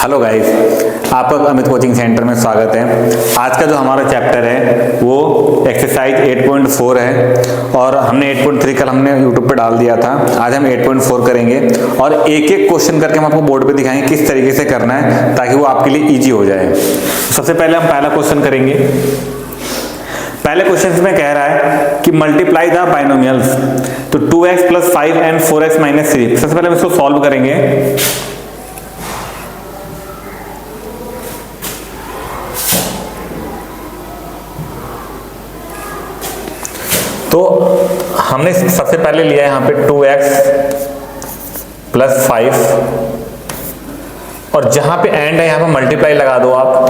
Hello guys, आपका Amit coaching centre में स्वागत है। आज का जो हमारा चैप्टर है वो एक्सरसाइज 8.4 है और हमने 8.3 कल हमने यूट्यूब पे डाल दिया था। आज हम 8.4 करेंगे और एक एक क्वेश्चन करके हम आपको बोर्ड पे दिखाएंगे किस तरीके से करना है ताकि वो आपके लिए ईजी हो जाए। सबसे पहले हम पहला क्वेश्चन करेंगे। पहले क्वेश्चन में कह रहा है कि मल्टीप्लाई द बाइनोमियल्स, तो 2x + 5 एंड 4x - 3। सबसे पहले हम इसको सॉल्व करेंगे। तो हमने सबसे पहले लिया है यहाँ पे 2x + 5 और जहां पे एंड है यहाँ पे मल्टीप्लाई लगा दो आप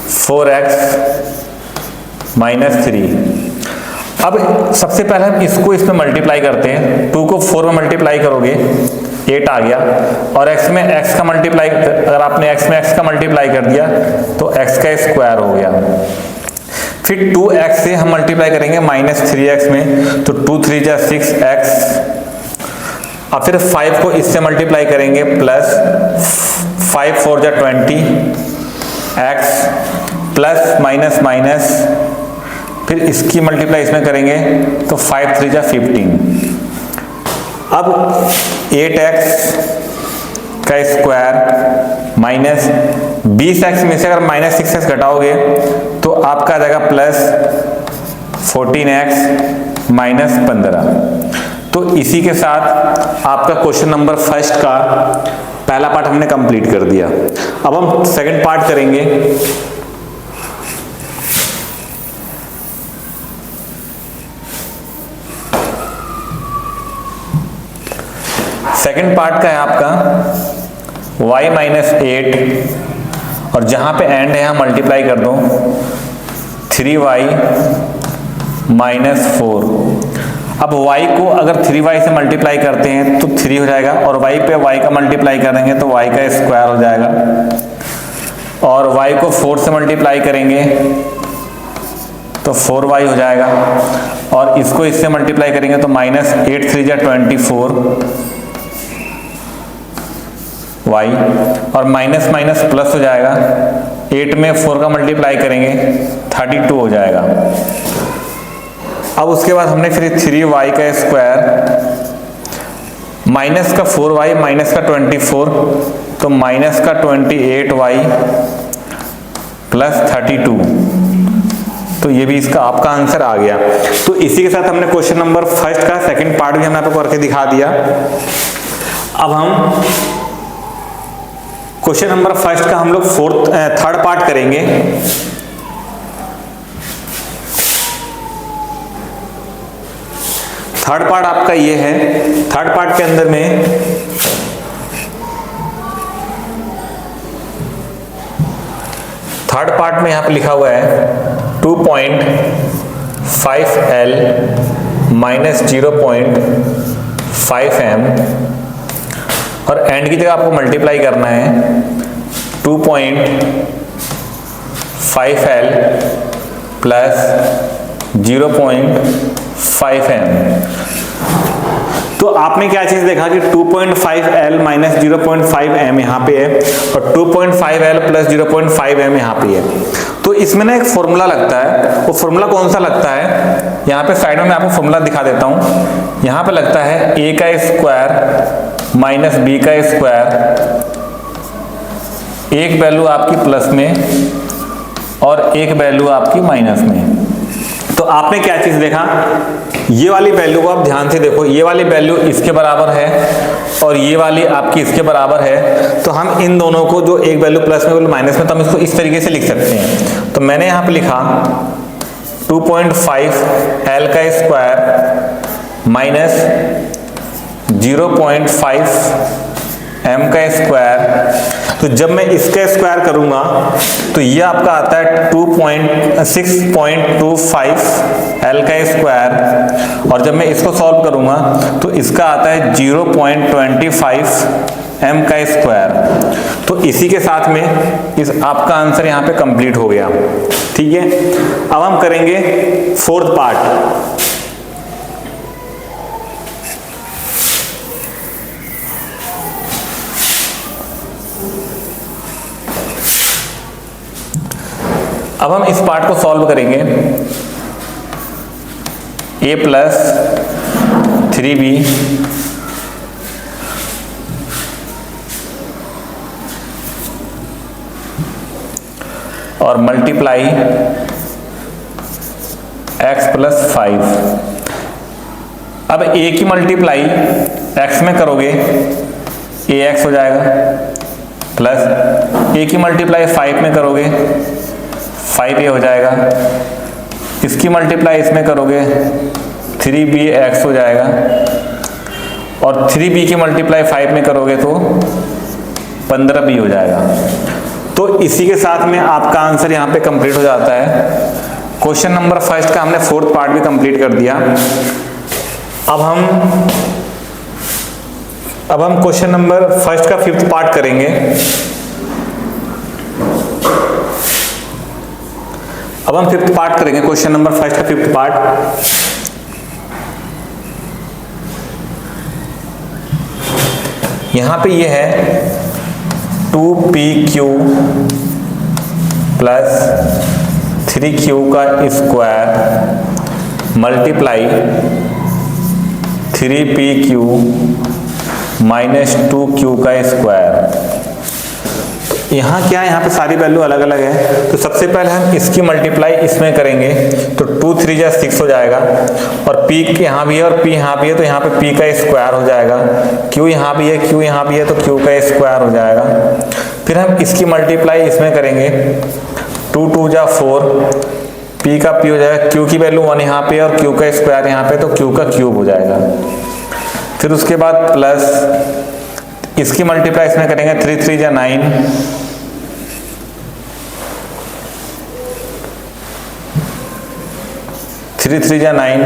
4x - 3। अब सबसे पहले हम इसको इसमें मल्टीप्लाई करते हैं। 2 को 4 में मल्टीप्लाई करोगे 8 आ गया और x में x का मल्टीप्लाई, अगर आपने x में x का मल्टीप्लाई कर दिया तो x का स्क्वायर हो गया। फिर 2x से हम मल्टीप्लाई करेंगे -3x में, तो 2 × 3 = 6x। अब फिर 5 को इससे मल्टीप्लाई करेंगे प्लस 5 × 4 = 20x प्लस माइनस फिर इसकी मल्टीप्लाई इसमें करेंगे तो 5 × 3 = 15। अब 8x का स्क्वायर माइनस 20x में से अगर -6x घटाओगे तो आपका आ जाएगा प्लस 14x - 15। तो इसी के साथ आपका क्वेश्चन नंबर फर्स्ट का पहला पार्ट हमने कंप्लीट कर दिया। अब हम सेकंड पार्ट करेंगे। सेकंड पार्ट का है आपका y - 8 और जहां पे एंड है यहां मल्टीप्लाई कर दो 3y - 4। अब y को अगर 3y से मल्टीप्लाई करते हैं तो 3 हो जाएगा और y पे y का मल्टीप्लाई करेंगे तो y का स्क्वायर हो जाएगा और y को 4 से मल्टीप्लाई करेंगे तो 4y हो जाएगा और इसको इससे मल्टीप्लाई करेंगे तो -8 × 3 = 24 y और माइनस प्लस हो जाएगा। 8 में 4 का मल्टीप्लाई करेंगे 32 हो जाएगा। अब उसके बाद हमने फिर 3y का स्क्वायर माइनस का 4y माइनस का 24 तो माइनस का 28y प्लस 32। तो ये भी इसका आपका आंसर आ गया। तो इसी के साथ हमने क्वेश्चन नंबर फर्स्ट का सेकंड पार्ट भी हमने आपको करके दिखा दिया। अब हम क्वेश्चन नंबर फर्स्ट का हम लोग थर्ड पार्ट करेंगे। थर्ड पार्ट आपका ये है। थर्ड पार्ट के अंदर में थर्ड पार्ट में यहां पे लिखा हुआ है 2.5L - 0.5M और एंड की जगह आपको मल्टीप्लाई करना है 2.5L + 0.5M। तो आपने क्या चीज देखा कि 2.5L - 0.5M यहाँ पे है और 2.5L + 0.5M यहाँ पे है। तो इसमें ना एक फॉर्मूला लगता है। वो फॉर्मूला कौन सा लगता है, यहाँ पे साइड में मैं आपको फॉर्मूला दिखा देता हूँ। यहाँ पे लगता है a का स्क्वायर माइनस b का स्क्वायर, एक वैल्यू आपकी प्लस में और एक वैल्यू आपकी माइनस में। तो आपने क्या चीज देखा, ये वाली वैल्यू को आप ध्यान से देखो, ये वाली वैल्यू इसके बराबर है और ये वाली आपकी इसके बराबर है। तो हम इन दोनों को, जो एक वैल्यू प्लस में वैल्यू माइनस में, तो हम इसको इस तरीके से लिख सकते हैं। तो मैंने यहाँ पे लिखा 2.5L का स्क्वायर माइनस 0.5M का स्क्वायर। तो जब मैं इसका स्क्वायर करूंगा तो ये आपका आता है 6.25L का स्क्वायर और जब मैं इसको सॉल्व करूंगा तो इसका आता है 0.25M का स्क्वायर। तो इसी के साथ में इस आपका आंसर यहाँ पे कंप्लीट हो गया। ठीक है, अब हम करेंगे फोर्थ पार्ट। अब हम इस पार्ट को सॉल्व करेंगे। a प्लस 3b और मल्टीप्लाई x प्लस 5। अब a की मल्टीप्लाई x में करोगे ax हो जाएगा, प्लस a की मल्टीप्लाई 5 में करोगे 5a हो जाएगा, इसकी मल्टीप्लाई इसमें करोगे 3bx हो जाएगा, और 3b की मल्टीप्लाई 5 में करोगे तो 15b हो जाएगा। तो इसी के साथ में आपका आंसर यहाँ पे कंप्लीट हो जाता है। क्वेश्चन नंबर फर्स्ट का हमने फोर्थ पार्ट भी कंप्लीट कर दिया। अब हम क्वेश्चन नंबर फर्स्ट का फिफ्थ पार्ट करेंगे। अब हम फिफ्थ पार्ट करेंगे, क्वेश्चन नंबर फर्स्ट का फिफ्थ पार्ट। यहां पे ये है 2pq प्लस 3q का square multiply 3pq minus 2q का स्क्वायर। यहाँ क्या है, यहाँ पे सारी वैल्यू अलग अलग है। तो सबसे पहले हम इसकी मल्टीप्लाई इसमें करेंगे तो 2 3 जा 6 हो जाएगा, और p यहाँ भी है और p यहाँ भी है तो यहाँ पे p का स्क्वायर हो जाएगा, q यहाँ भी है q यहाँ भी है तो q का स्क्वायर हो जाएगा। फिर हम इसकी मल्टीप्लाई इसमें करेंगे 2 2 जा 4, p का p हो जाएगा, q की वैल्यू 1 यहाँ पे और q का स्क्वायर यहाँ पे तो q का क्यूब हो जाएगा। फिर उसके बाद प्लस इसकी मल्टीप्लाई इसमें करेंगे 3 3 जा 9, 3 3 जा 9,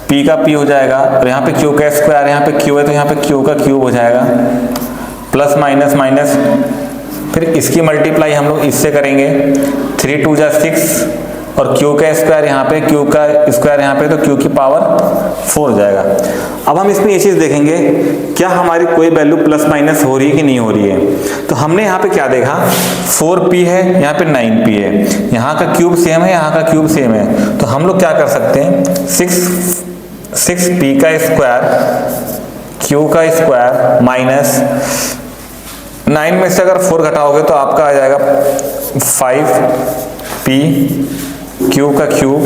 p का p हो जाएगा, और यहाँ पे q का स्क्वायर यहाँ पे q है तो यहाँ पे q का क्यूब हो जाएगा, प्लस माइनस माइनस। फिर इसकी मल्टीप्लाई हम लोग इससे करेंगे 3 2 जा 6, और q का स्क्वायर यहाँ पे q का स्क्वायर यहाँ पे तो q की पावर 4 हो जाएगा। अब हम इसमें ये चीज देखेंगे क्या हमारी कोई वैल्यू प्लस माइनस हो रही है कि नहीं हो रही है। तो हमने यहाँ पे क्या देखा, 4p है, यहाँ पे 9p है, यहाँ का क्यूब सेम है, यहाँ का क्यूब सेम है, तो हम लोग क्या कर सकते हैं 6p का स्क्वायर q का स्क्वायर माइनस 9 में से अगर 4 घटाओगे तो आपका आ जाएगा 5p q का क्यूब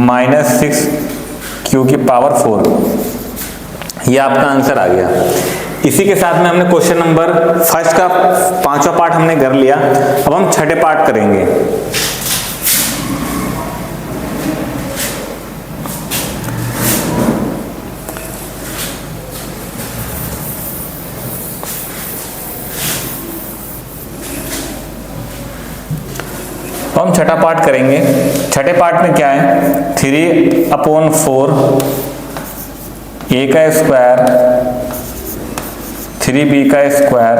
माइनस 6q की पावर 4। ये आपका आंसर आ गया। इसी के साथ में हमने क्वेश्चन नंबर फर्स्ट का 5वां पार्ट हमने कर लिया। अब हम छठे पार्ट करेंगे। हम छठा पार्ट करेंगे। छठे पार्ट में क्या है, 3/4 a का स्क्वायर 3b का स्क्वायर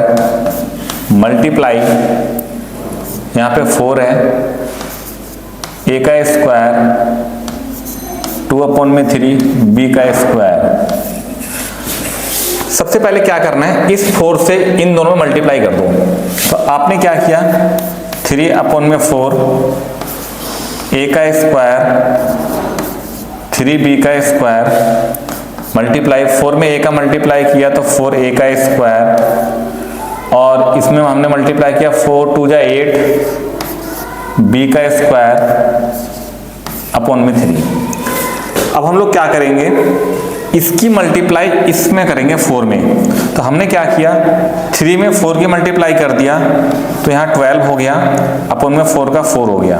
मल्टीप्लाई, यहाँ पे 4 है, a का स्क्वायर 2/3 b का स्क्वायर। सबसे पहले क्या करना है, इस 4 से इन दोनों में मल्टीप्लाई कर दो। तो आपने क्या किया, 3/4 a का स्क्वायर 3b का स्क्वायर मल्टीप्लाई 4 में a का मल्टीप्लाई किया तो 4a का स्क्वायर, और इसमें हमने मल्टीप्लाई किया 4 2 जा 8 b का स्क्वायर अपॉन में 3। अब हम लोग क्या करेंगे, इसकी मल्टीप्लाई इसमें करेंगे 4 में। तो हमने क्या किया, 3 में 4 की मल्टीप्लाई कर दिया तो यहाँ 12 हो गया, अपॉन में 4 का 4 हो गया।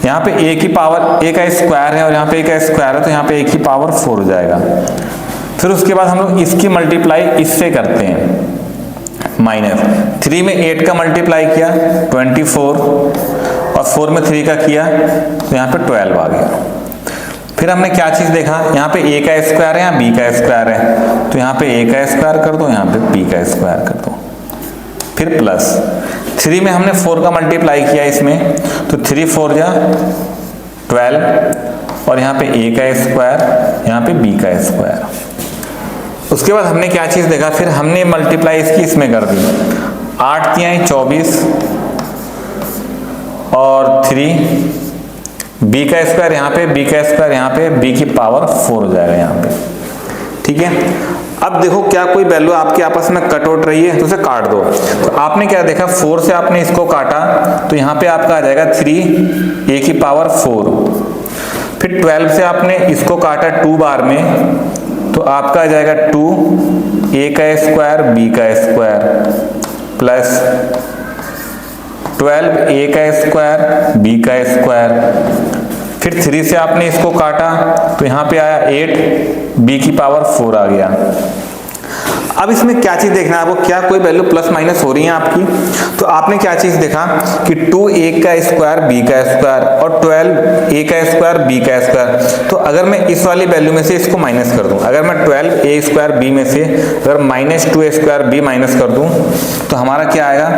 यहाँ पे a की पावर a का स्क्वायर है और यहाँ पे a का स्क्वायर है तो यहाँ पे a की पावर 4 हो जाएगा। फिर उसके बाद हम लोग इसकी मल्टीप्लाई इससे करते हैं, माइनस 3 में 8 का मल्टीप्लाई किया 24, और 4 में 3 का किया तो यहाँ पे 12 आ गया। फिर हमने क्या चीज देखा, यहाँ पे a का स्क्वायर है, यहाँ b का स्क्वायर है, तो यहाँ पे a का स्क्वायर कर दो, यहाँ पे b का स्क्वायर कर दो। फिर प्लस 3 में हमने 4 का मल्टीप्लाई किया इसमें, तो 3 4 जा 12, और यहाँ पे a का स्क्वायर, यहाँ पे b का स्क्वायर। उसके बाद हमने क्या चीज देखा, फिर हमने मल्टीप्लाई इसकी इसमें कर दी, 8 3 24 और 3 b का स्क्वायर यहाँ पे, b का स्क्वायर यहाँ पे, b की पावर 4 हो जाएगा यहाँ पे। ठीक है, अब देखो क्या कोई वैल्यू आपके आपस में कट आउट रही है तो उसे काट दो। तो आपने क्या देखा, 4 से आपने इसको काटा तो यहाँ पे आपका आ जाएगा 3 a की पावर 4। फिर 12 से आपने इसको काटा 2 बार में तो आपका आ जाएगा 2 a का स्क्वायर b का स्क्वायर प्लस 12 a का स्क्वायर b का स्क्वायर। फिर 3 से आपने इसको काटा तो यहाँ पे आया 8 b की पावर 4 आ गया। अब इसमें क्या चीज देखना है आपको, क्या कोई वैल्यू प्लस माइनस हो रही है आपकी। तो आपने क्या चीज देखा कि 2a का स्क्वायर b का स्क्वायर और 12a का स्क्वायर b का स्क्वायर। तो अगर मैं इस वाली वैल्यू में से इसको माइनस कर दूं, अगर मैं 12a स्क्वायर b में से अगर -2a स्क्वायर b माइनस कर दूं तो हमारा क्या आएगा,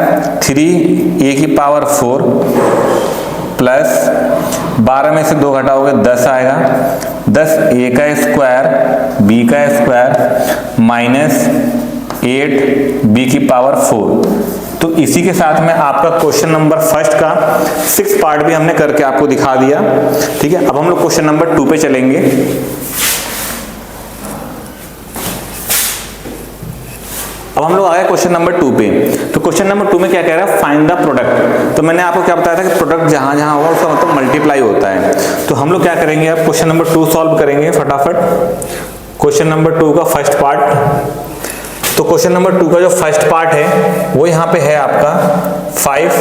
3a की पावर 4 प्लस 12 में से 2 घटाओगे 10 आएगा, 10 a का स्क्वायर b का स्क्वायर माइनस 8 b की पावर 4। तो इसी के साथ में आपका क्वेश्चन नंबर फर्स्ट का 6 पार्ट भी हमने करके आपको दिखा दिया। ठीक है, अब हम लोग क्वेश्चन नंबर 2 पे चलेंगे। अब हम लोग आ गए क्वेश्चन नंबर 2 पे। तो क्वेश्चन नंबर 2 में क्या कह रहा है, फाइंड द प्रोडक्ट। तो मैंने आपको क्या बताया था कि प्रोडक्ट जहां जहां होगा उसका मतलब मल्टीप्लाई होता है। तो हम लोग क्या करेंगे, अब क्वेश्चन नंबर 2 सॉल्व करेंगे फटाफट। क्वेश्चन नंबर 2 का फर्स्ट पार्ट। तो क्वेश्चन नंबर 2 का जो फर्स्ट पार्ट है वो यहाँ पे है आपका 5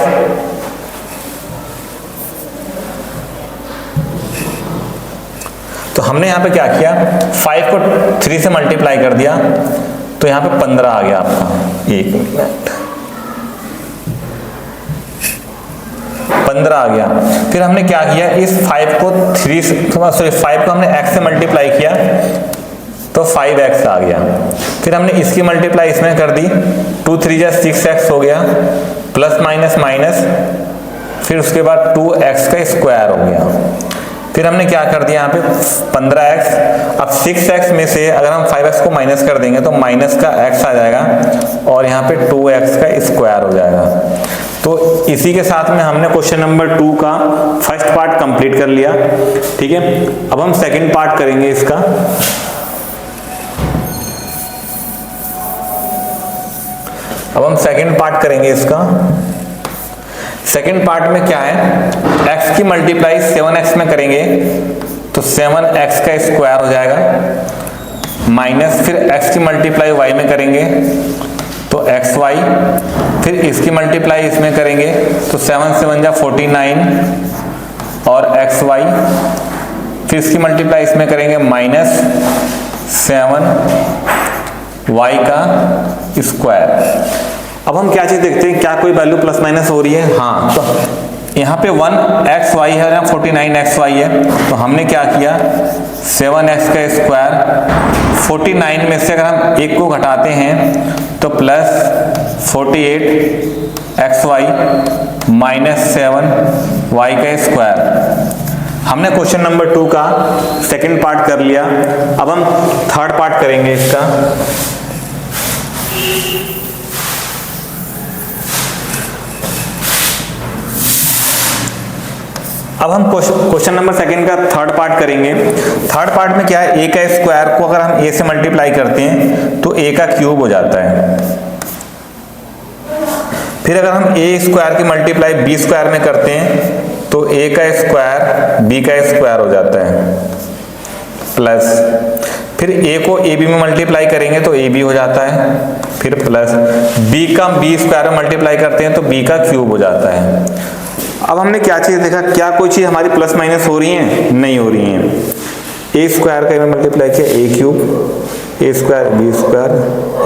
तो हमने यहाँ पे क्या किया, 5 को 3 से मल्टीप्लाई कर दिया तो यहाँ पे 15 आ गया आपका। 1 मिनट, 15 आ गया। फिर हमने क्या किया, इस 5 को 5 को हमने x से मल्टीप्लाई किया तो 5x आ गया। फिर हमने इसकी मल्टीप्लाई इसमें कर दी, 2 3 जा 6x हो गया, प्लस माइनस माइनस, फिर उसके बाद 2x का स्क्वायर हो गया। फिर हमने क्या कर दिया यहाँ पे 15x। अब 6x में से अगर हम 5x को माइनस कर देंगे तो माइनस का x आ जाएगा और यहाँ पे 2x का स्क्वायर हो जाएगा। तो इसी के साथ में हमने क्वेश्चन नंबर 2 का फर्स्ट पार्ट कंप्लीट कर लिया। ठीक है, अब हम सेकंड पार्ट करेंगे इसका। अब हम सेकंड पार्ट करेंगे इसका। सेकंड पार्ट में क्या है, x की मल्टीप्लाई 7x में करेंगे तो 7x का स्क्वायर हो जाएगा, माइनस फिर x की मल्टीप्लाई y में करेंगे तो xy, फिर इसकी मल्टीप्लाई इसमें करेंगे तो 7 7 जा 49 और xy, फिर इसकी मल्टीप्लाई इसमें करेंगे माइनस 7y का स्क्वायर। अब हम क्या चीज देखते हैं, क्या कोई वैल्यू प्लस माइनस हो रही है। हाँ, तो यहाँ पे 1xy है, यहाँ 49xy है। तो हमने क्या किया, 7x का स्क्वायर 49 में से अगर हम 1 को घटाते हैं तो प्लस 48xy माइनस 7y का स्क्वायर। हमने क्वेश्चन नंबर 2 का सेकंड पार्ट कर लिया। अब हम थर्ड पार्ट करेंगे इसका। अब हम क्वेश्चन नंबर सेकंड का थर्ड पार्ट करेंगे। थर्ड पार्ट में क्या है, a का स्क्वायर को अगर हम a से मल्टीप्लाई करते हैं तो a का क्यूब हो जाता है। फिर अगर हम a स्क्वायर की मल्टीप्लाई b स्क्वायर में करते हैं तो a का स्क्वायर b का स्क्वायर हो जाता है, प्लस फिर a को ab में मल्टीप्लाई करेंगे तो ab हो जाता है, फिर प्लस b का b स्क्वायर में मल्टीप्लाई करते हैं तो b का क्यूब हो जाता है। अब हमने क्या चीज देखा, क्या कोई चीज हमारी प्लस माइनस हो रही है, नहीं हो रही है। ए स्क्वायर का मल्टीप्लाई किया ए क्यूब, ए स्क्वायर बी स्क्वायर,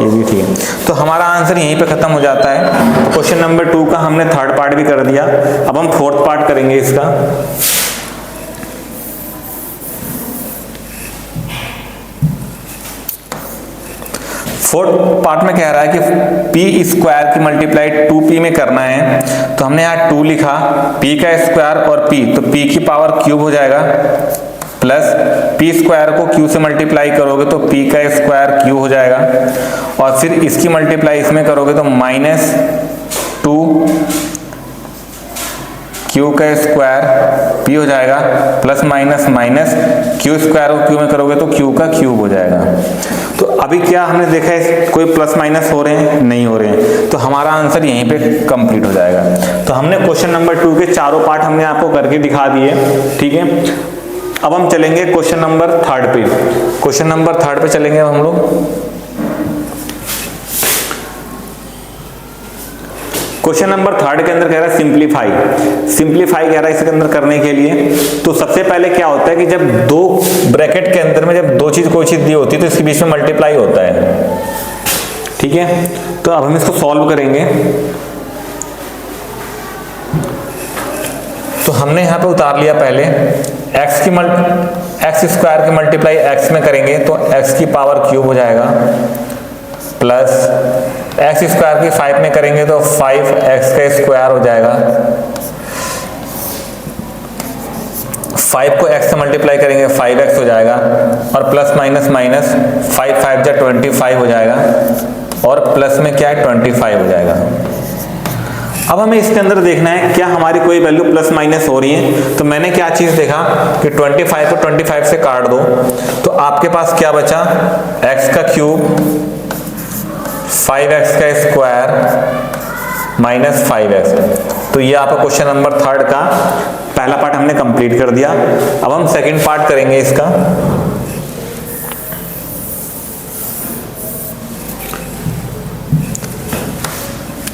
ये भी ठीक है। तो हमारा आंसर यहीं पे खत्म हो जाता है। क्वेश्चन नंबर 2 का हमने थर्ड पार्ट भी कर दिया। अब हम फोर्थ पार्ट करेंगे इसका। फोर्थ पार्ट में कह रहा है कि p स्क्वायर की मल्टीप्लाई 2p में करना है। तो हमने यहाँ 2 लिखा, p का स्क्वायर और p, तो p की पावर क्यूब हो जाएगा, प्लस p स्क्वायर को q से मल्टीप्लाई करोगे तो p का स्क्वायर क्यूब हो जाएगा, और फिर इसकी मल्टीप्लाई इसमें करोगे तो माइनस 2 क्यू का स्क्वायर पी हो जाएगा, plus minus minus Q square को क्यू में करोगे तो क्यू का क्यूब हो जाएगा। तो अभी क्या हमने देखा है, कोई प्लस माइनस हो रहे हैं, नहीं हो रहे हैं, तो हमारा आंसर यहीं पे कंप्लीट हो जाएगा। तो हमने क्वेश्चन नंबर 2 के चारों पार्ट हमने आपको करके दिखा दिए, ठीक है। अब हम चलेंगे क्वेश्चन नंबर 3 पे। क्वेश्चन नंबर 3 पे चलेंगे हम लोग। क्वेश्चन नंबर 3 के अंदर कह रहा है सिंप्लीफाई कह रहा है इसके अंदर करने के लिए। तो सबसे पहले क्या होता है कि जब दो ब्रैकेट के अंदर में जब दो चीज कोई चीज दी होती है तो इसके बीच में मल्टीप्लाई होता है, ठीक है। तो अब हम इसको सॉल्व करेंगे। तो हमने यहां पे उतार लिया पहले एक्स स्क्वायर की मल्टीप्लाई एक्स में करेंगे तो एक्स की पावर क्यूब हो जाएगा, प्लस एक्स स्क्वायर की 5 में करेंगे तो 5x का स्क्वायर हो जाएगा, 5 को x से मल्टीप्लाई करेंगे 5x हो जाएगा, और प्लस माइनस माइनस 5 5 जा 25 हो जाएगा, और प्लस में क्या है 25 हो जाएगा। अब हमें इसके अंदर देखना है क्या हमारी कोई वैल्यू प्लस माइनस हो रही है। तो मैंने क्या चीज देखा कि 25 को 25 से काट दो तो आपके पास क्या बचा, x का क्यूब 5x का स्क्वायर माइनस 5x। तो ये आपका क्वेश्चन नंबर 3 का पहला पार्ट हमने कंप्लीट कर दिया। अब हम सेकंड पार्ट करेंगे इसका।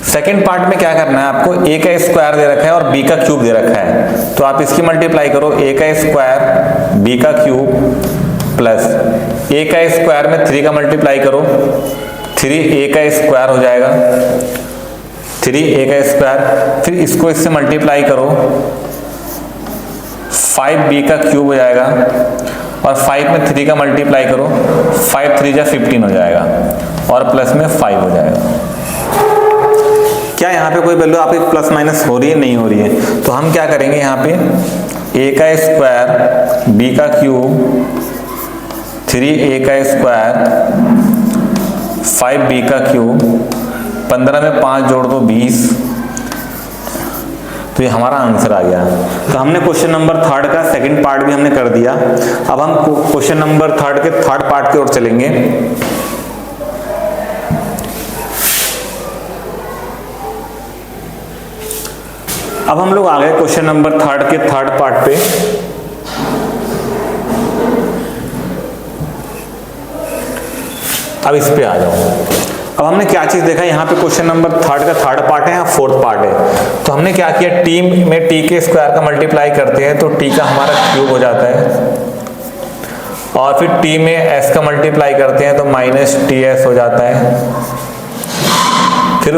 सेकंड पार्ट में क्या करना है आपको, a का स्क्वायर दे रखा है और b का क्यूब दे रखा है, तो आप इसकी मल्टीप्लाई करो, a का स्क्वायर b का क्यूब प्लस a का स्क्वायर में 3 का मल्टीप्लाई करो, 3a का स्क्वायर हो जाएगा, 3a का स्क्वायर, फिर इसको इससे मल्टीप्लाई करो, 5b का क्यूब हो जाएगा, और 5 में 3 का मल्टीप्लाई करो, 5 3 जा 15 हो जाएगा, और प्लस में 5 हो जाएगा। क्या यहाँ पे कोई वैल्यू आपकी प्लस माइनस हो रही है, नहीं हो रही है। तो हम क्या करेंगे, यहाँ पे a का स्क्वायर b का क्यूब 3a का स्क्वायर 5b का क्यूब, 15 में 5 जोड़ दो 20, तो ये हमारा आंसर आ गया। तो हमने क्वेश्चन नंबर 3 का सेकंड पार्ट भी हमने कर दिया। अब हम क्वेश्चन नंबर 3 के थर्ड पार्ट की ओर चलेंगे। अब हम लोग आ गए क्वेश्चन नंबर 3 के थर्ड पार्ट पे। अब इस पे आ जाओ। अब हमने क्या चीज देखा, यहाँ पे क्वेश्चन नंबर 3 का थर्ड पार्ट है, यहाँ फोर्थ पार्ट है। तो हमने क्या किया, टी में टी के स्क्वायर का मल्टीप्लाई करते हैं तो टी का हमारा क्यूब हो जाता है, और फिर टी में एस का मल्टीप्लाई करते हैं तो माइनस टी एस हो जाता है। फिर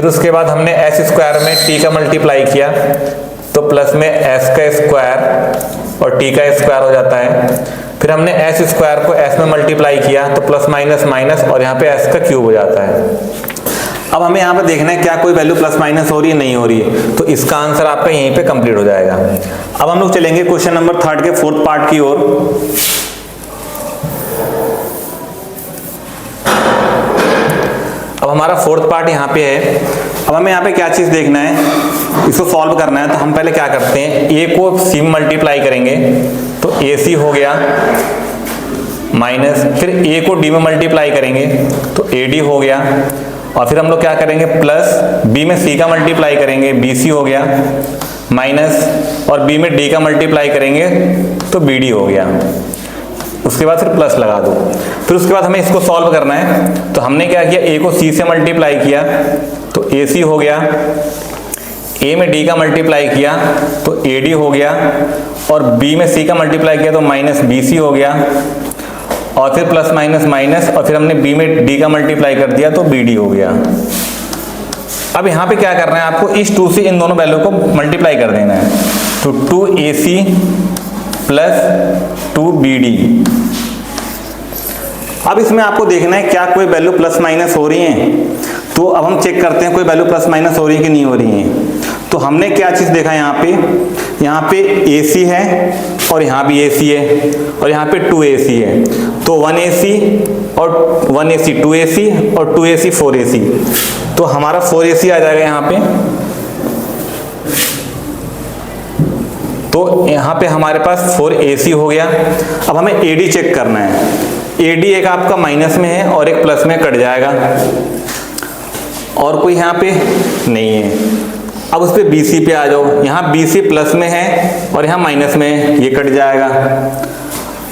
उसके बाद हमने एस स्क्वायर में टी का मल्टीप्लाई किया तो प्लस में एस का स्क्वायर और टी का स्क्वायर हो जाता है। फिर हमने एस स्क्वायर को एस में मल्टीप्लाई किया तो प्लस माइनस माइनस, और यहाँ पे एस का क्यूब हो जाता है। अब हमें यहाँ पे देखना है क्या कोई वैल्यू प्लस माइनस हो रही है, नहीं हो रही है, तो इसका आंसर आपका यहीं पे कंप्लीट हो जाएगा। अब हम लोग चलेंगे क्वेश्चन नंबर 3 के फोर्थ पार्ट की ओर। अब हमारा फोर्थ पार्ट यहाँ पे है। अब हमें यहाँ पे क्या चीज देखना है, इसको सॉल्व करना है। तो हम पहले क्या करते हैं, a को c में मल्टीप्लाई करेंगे तो ac हो गया, माइनस फिर a को d में मल्टीप्लाई करेंगे तो ad हो गया, और फिर हम लोग क्या करेंगे, प्लस b में c का मल्टीप्लाई करेंगे bc हो गया, माइनस और b में d का मल्टीप्लाई करेंगे तो bd हो गया। उसके बाद फिर प्लस लगा दो। फिर उसके बाद हमें इसको सॉल्व करना है। तो हमने क्या किया, a को c से मल्टीप्लाई किया तो ac हो गया, a में d का मल्टीप्लाई किया तो ad हो गया, और b में c का मल्टीप्लाई किया तो माइनस bc हो गया, और फिर प्लस माइनस माइनस, और फिर हमने b में d का मल्टीप्लाई कर दिया तो bd हो गया। अब यहाँ पे क्या करना है आपको, इस 2 से इन दोनों वैल्यू को मल्टीप्लाई कर देना है। तो 2ac प्लस 2bd। अब इसमें आपको देखना है क्या कोई वैल्यू प्लस माइनस हो रही है। तो अब हम चेक करते हैं कोई वैल्यू प्लस माइनस हो रही है कि नहीं हो रही है। तो हमने क्या चीज देखा यहाँ पे AC है और यहाँ भी AC है और यहाँ पे 2AC है, तो 1AC और 1AC 2AC और 2AC 4AC, तो हमारा 4AC आ जाएगा यहाँ पे। तो यहाँ पे हमारे पास 4AC हो गया। अब हमें AD चेक करना है। AD एक आपका माइनस में है और एक प्लस में कट जाएगा, और कोई यहाँ पे नहीं है। अब उस पे BC पे आ जाओ, यहाँ BC प्लस में है और यहाँ माइनस में है, ये कट जाएगा।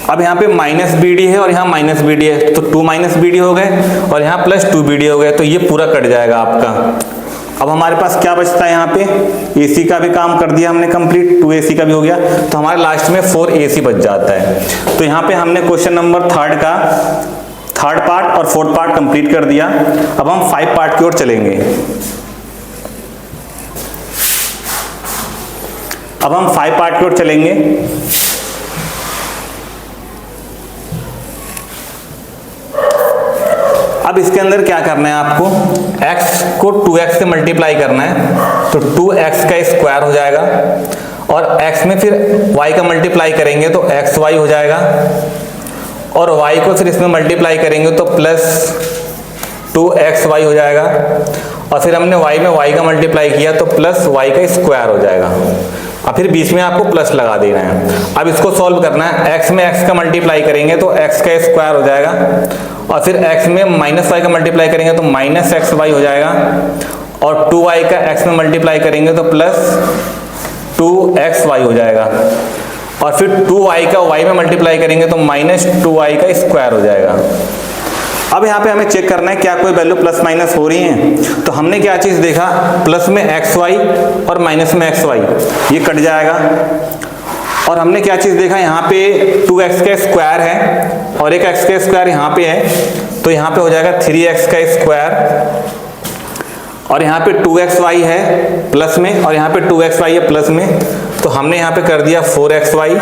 अब यहाँ पे माइनस BD है और यहाँ माइनस BD है, तो 2 माइनस BD हो गए और यहाँ प्लस 2 BD हो गए, तो ये पूरा कट जाएगा आपका। अब हमारे पास क्या बचता है, यहाँ पे AC का भी काम कर दिया हमने कंप्लीट, 2AC का भी हो गया, तो हमारे लास्ट में 4AC बच जाता है। तो यहाँ पे हमने क्वेश्चन नंबर 3 का थर्ड पार्ट और फोर्थ पार्ट कंप्लीट कर दिया। अब हम 5 पार्ट की ओर चलेंगे। अब हम 5 पार्ट की ओर चलेंगे। अब इसके अंदर क्या करना है आपको, x को 2x से मल्टीप्लाई करना है, तो 2x का स्क्वायर हो जाएगा, और x में फिर y का मल्टीप्लाई करेंगे तो xy हो जाएगा, और y को फिर इसमें मल्टीप्लाई करेंगे तो प्लस 2xy हो जाएगा, और फिर हमने y में y का मल्टीप्लाई किया तो प्लस y का स्क्वायर हो जाएगा, और फिर बीच में आपको प्लस लगा देना है। अब इसको सॉल्व करना है, x में x का मल्टीप्लाई करेंगे तो x का स्क्वायर हो जाएगा, और फिर x में माइनस y का मल्टीप्लाई करेंगे तो माइनस xy हो जाएगा, और 2y का x में मल्टीप्लाई करेंगे तो प्लस 2xy हो जाएगा, और फिर 2y का y में मल्टीप्लाई करेंगे तो माइनस 2y का स्क्वायर हो जाएगा। अब यहाँ पे हमें चेक करना है क्या कोई वैल्यू प्लस माइनस हो रही है। तो हमने क्या चीज देखा, प्लस में xy और माइनस में xy, ये कट जाएगा। और हमने क्या चीज देखा, यहाँ पे 2x का स्क्वायर है और एक x का स्क्वायर यहाँ पे है, तो यहाँ पे हो जाएगा 3x का स्क्वायर, और यहाँ पे 2xy है प्लस में और यहाँ पे 2xy है प्लस में, तो हमने यहाँ पे कर दिया 4xy,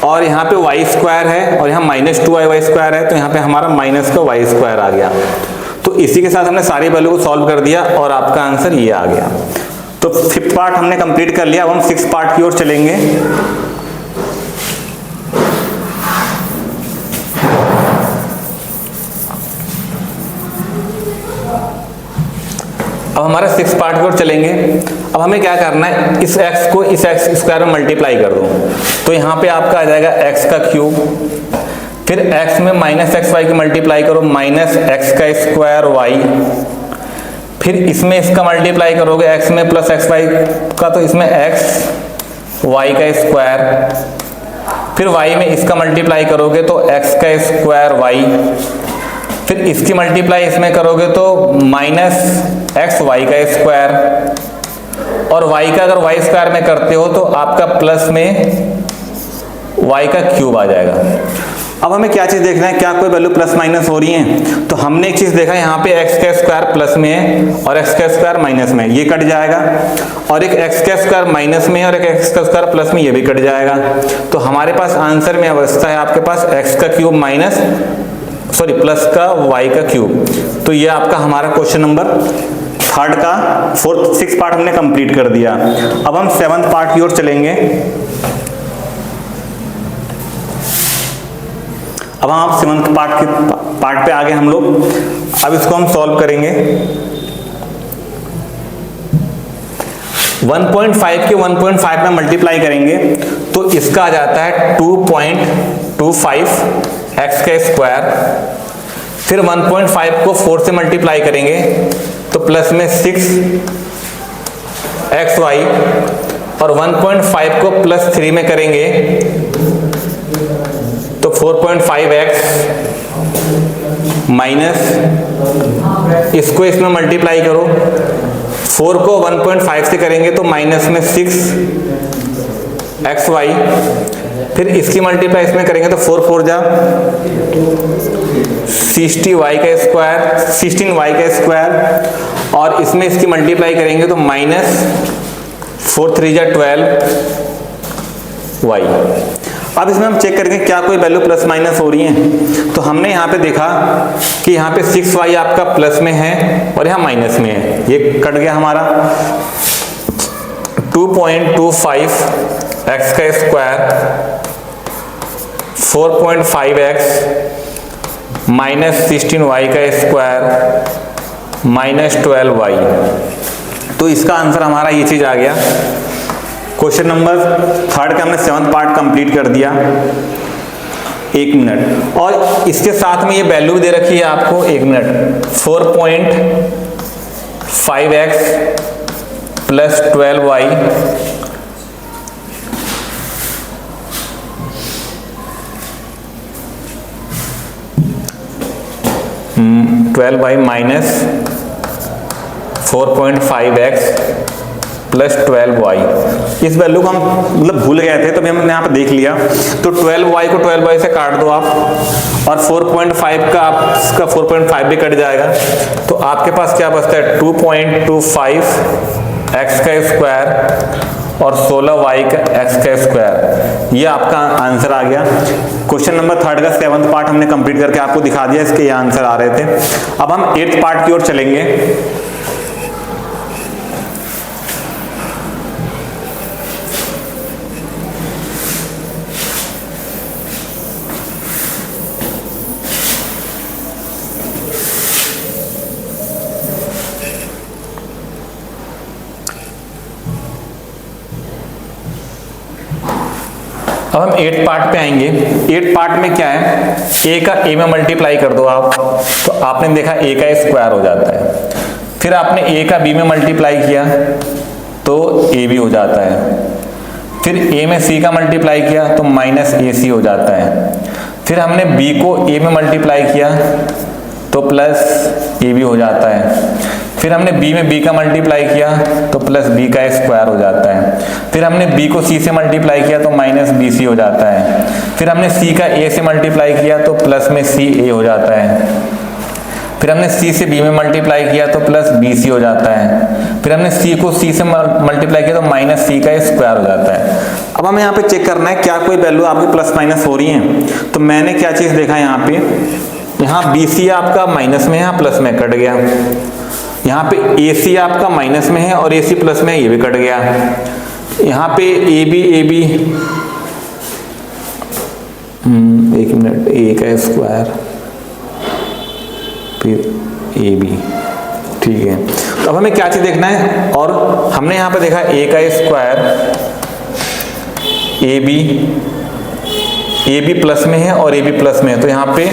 और यहाँ पे y स्क्वायर है और यहाँ माइनस 2y स्क्वायर है, तो यहाँ पे हमारा माइनस का y स्क्वायर आ गया। तो इसी के साथ हमने सारी वैल्यू को सॉल्व कर दिया और आपका आंसर ये आ गया। तो 5th पार्ट हमने कंप्लीट कर लिया। अब हम 6th पार्ट की ओर चलेंगे। अब हमारा 6th पार्ट की ओर चलेंगे। अब हमें क्या करना है, इस x को इस x स्क्वायर में मल्टीप्लाई कर दो, तो यहाँ पे आपका आ जाएगा x का क्यूब, फिर x में माइनस xy की मल्टीप्लाई करो, माइनस x का स्क्वायर y, फिर इसमें इसका मल्टीप्लाई करोगे x में प्लस xy का, तो इसमें x y का स्क्वायर, फिर y में इसका मल्टीप्लाई करोगे तो x का स्क्वायर y, फिर इसकी मल्टीप्लाई इसमें करोगे तो माइनस एक्स वाई का स्क्वायर, और y का अगर y स्क्वायर में करते हो तो आपका प्लस में y का क्यूब आ जाएगा। अब हमें क्या चीज देखना है, क्या कोई वैल्यू प्लस माइनस हो रही है। तो हमने एक चीज देखा, यहाँ पे x का स्क्वायर प्लस में है और x का स्क्वायर माइनस में, ये कट जाएगा, और एक x का स्क्वायर माइनस में और एक x का स्क्वायर प्लस में, ये भी कट जाएगा। तो हमारे पास आंसर में अवस्था है आपके पास x का क्यूब माइनस प्लस का y का क्यूब। तो ये आपका हमारा क्वेश्चन नंबर 3rd का 6th पार्ट हमने कंप्लीट कर दिया। अब हम 7th पार्ट की ओर चलेंगे। अब हम 7th पार्ट पे आगे हम लोग, अब इसको हम सॉल्व करेंगे। 1.5 के 1.5 में मल्टीप्लाई करेंगे तो इसका आ जाता है 2.25 x का स्क्वायर, फिर 1.5 को 4 से मल्टीप्लाई करेंगे तो प्लस में 6xy, और 1.5 को प्लस 3 में करेंगे तो 4.5x माइनस, इसको इसमें मल्टीप्लाई करो, 4 को 1.5 से करेंगे तो माइनस में 6xy, फिर इसकी मल्टीप्लाई इसमें करेंगे तो 4 4 जा 16y का स्क्वायर, 16y का स्क्वायर, और इसमें इसकी मल्टीप्लाई करेंगे तो माइनस 4 3 जा 12y। अब इसमें हम चेक करेंगे क्या कोई वैल्यू प्लस माइनस हो रही है। तो हमने यहाँ पे देखा कि यहाँ पे 6y आपका प्लस में है और यहाँ माइनस में है, ये कट गया हमारा। 2.25 x का स्क्वायर 4.5x माइनस 16y का स्क्वायर माइनस 12y। तो इसका आंसर हमारा ये चीज आ गया। क्वेश्चन नंबर 3 का हमने 7th पार्ट कंप्लीट कर दिया। 1 मिनट, और इसके साथ में ये वैल्यू भी दे रखी है आपको, 1 minute, 4.5x plus 12y minus 4.5x plus 12y। इस वैल्यू को हम मतलब भूल गए थे तो भी हमने यहाँ पे देख लिया। तो 12y को 12y से काट दो आप, और 4.5 का आपका 4.5 भी कट जाएगा, तो आपके पास क्या बचता है 2.25 x का स्क्वायर और 16y का x का स्क्वायर। ये आपका आंसर आ गया। क्वेश्चन नंबर 3 का 7th पार्ट हमने कंप्लीट करके आपको दिखा दिया, इसके ये आंसर आ रहे थे। अब हम 8th पार्ट की ओर चलेंगे। अब हम 8th पार्ट पे आएंगे। 8th पार्ट में क्या है, a का a में मल्टीप्लाई कर दो आप, तो आपने देखा a का स्क्वायर हो जाता है। फिर आपने a का b में मल्टीप्लाई किया तो a भी हो जाता है। फिर a में c का मल्टीप्लाई किया तो माइनस ac हो जाता है। फिर हमने b को a में मल्टीप्लाई किया तो प्लस a भी हो जाता है। फिर हमने b में b का मल्टीप्लाई किया तो प्लस b का स्क्वायर हो जाता है। फिर हमने b को c से मल्टीप्लाई किया तो माइनस bc हो जाता है। फिर हमने c का a से मल्टीप्लाई किया तो प्लस में ca हो जाता है। फिर हमने c से b में मल्टीप्लाई किया तो प्लस bc हो जाता है। फिर हमने c को c से मल्टीप्लाई किया तो माइनस c का स्क्वायर हो जाता है। अब हमें यहाँ पे चेक करना है क्या कोई वैल्यू आपकी प्लस माइनस हो रही है। तो मैंने क्या चीज देखा यहाँ पे, यहाँ bc आपका माइनस में है, यहाँ प्लस में कट गया। यहाँ पे AC आपका माइनस में है और AC प्लस में है, ये भी कट गया। यहाँ पे AB एक मिनट, A का स्क्वायर फिर AB, ठीक है। तो अब हमें क्या चीज देखना है, और हमने यहाँ पे देखा A का स्क्वायर AB प्लस में है और AB प्लस में है, तो यहाँ पे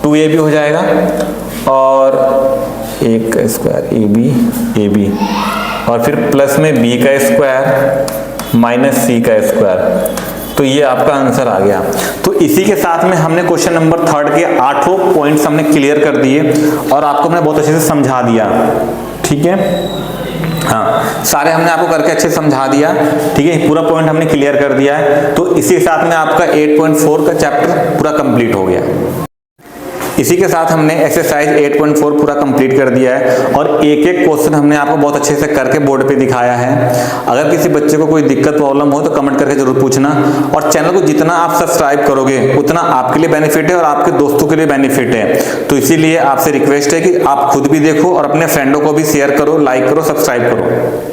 2AB हो जाएगा और एक का स्क्वायर AB और फिर प्लस में B का स्क्वायर माइनस C का स्क्वायर। तो ये आपका आंसर आ गया। तो इसी के साथ में हमने क्वेश्चन नंबर 3 के 8 पॉइंट्स हमने क्लियर कर दिए और आपको हमने बहुत अच्छे से समझा दिया, ठीक है। हाँ, सारे हमने आपको करके अच्छे समझा दिया, ठीक है। पूरा पॉइंट हमने क्लियर कर दिया है। तो इसी के साथ में आपका 8.4 का चैप्टर पूरा कंप्लीट हो गया। इसी के साथ हमने एक्सरसाइज 8.4 पूरा कंप्लीट कर दिया है और एक एक क्वेश्चन हमने आपको बहुत अच्छे से करके बोर्ड पे दिखाया है। अगर किसी बच्चे को कोई दिक्कत प्रॉब्लम हो तो कमेंट करके जरूर पूछना, और चैनल को जितना आप सब्सक्राइब करोगे उतना आपके लिए बेनिफिट है और आपके दोस्तों के लिए बेनिफिट है। तो इसीलिए आपसे रिक्वेस्ट है कि आप खुद भी देखो और अपने फ्रेंडों को भी शेयर करो, लाइक करो, सब्सक्राइब करो।